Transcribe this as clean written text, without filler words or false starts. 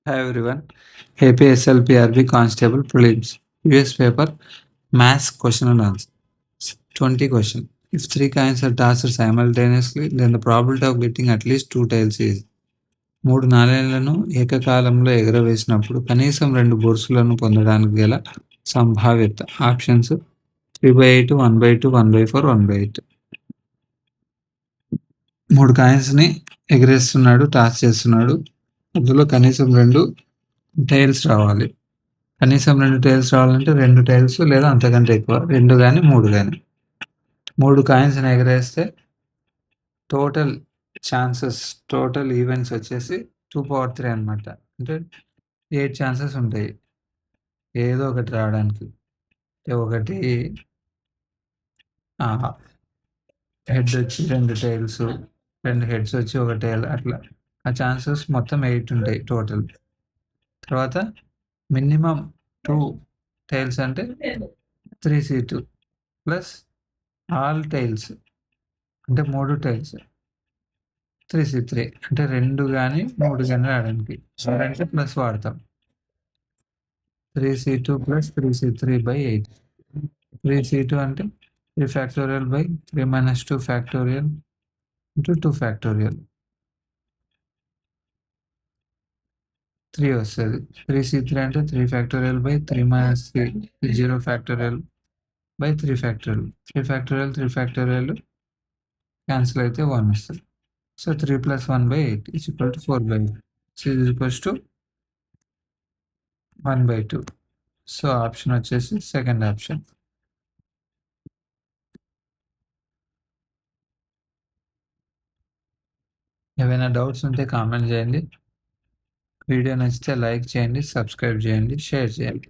Hi everyone. APSLPRB Constable Prelims. US paper Maths question and answer. 20 question. If three coins are tossed simultaneously, then the probability of getting at least two tails is. మూడు నాణేలను ఏకకాలంలో ఎగరవేసినప్పుడు కనీసం రెండు బొరుసులను పొందడానికి గల సంభావ్యత. Options 3/8, 1/2, 1/4, 1/8. మూడు కాయిన్స్ని ఎగరేస్తున్నాడు, toss చేస్తున్నాడు. అందులో కనీసం రెండు టైల్స్ రావాలి. కనీసం రెండు టైల్స్ రావాలంటే రెండు టైల్స్ లేదా అంతకంటే ఎక్కువ, రెండు కానీ మూడు కానీ. మూడు కాయిన్స్ని ఎగరేస్తే టోటల్ ఛాన్సెస్, టోటల్ ఈవెంట్స్ వచ్చేసి 2/3 అనమాట. అంటే 8 ఛాన్సెస్ ఉంటాయి ఏదో ఒకటి రావడానికి. ఒకటి హెడ్ వచ్చి రెండు టైల్స్, రెండు హెడ్స్ వచ్చి ఒక టైల్, అట్లా ఆ ఛాన్సెస్ మొత్తం 8 ఉంటాయి టోటల్. తర్వాత మినిమం 2 టైల్స్ అంటే 3C2 ప్లస్ ఆల్ టైల్స్ అంటే 3 టైల్స్ 3C3 అంటే 2 కానీ 3 కానీ రావడానికి అంటే ప్లస్ వాడతాం. 3C2 plus 3C3/8. 3C2 అంటే 3 factorial by 3 - 2 factorial into 2 factorial 3 వస్తుంది. 3C3 అంటే 3 factorial by 3 - 3 0 factorial by 3 factorial. 3 factorial 3 factorial cancel అయితే 1 వస్తుంది. So 3 + 1/8 is equal to 4/8. So is equals to 1/2. So option వచ్చేసి సెకండ్ ఆప్షన్. ఏవైనా doubts ఉంటే comment చేయండి. Video నచ్చితే లైక్ చేయండి, సబ్స్క్రైబ్ చేయండి, షేర్ చేయండి.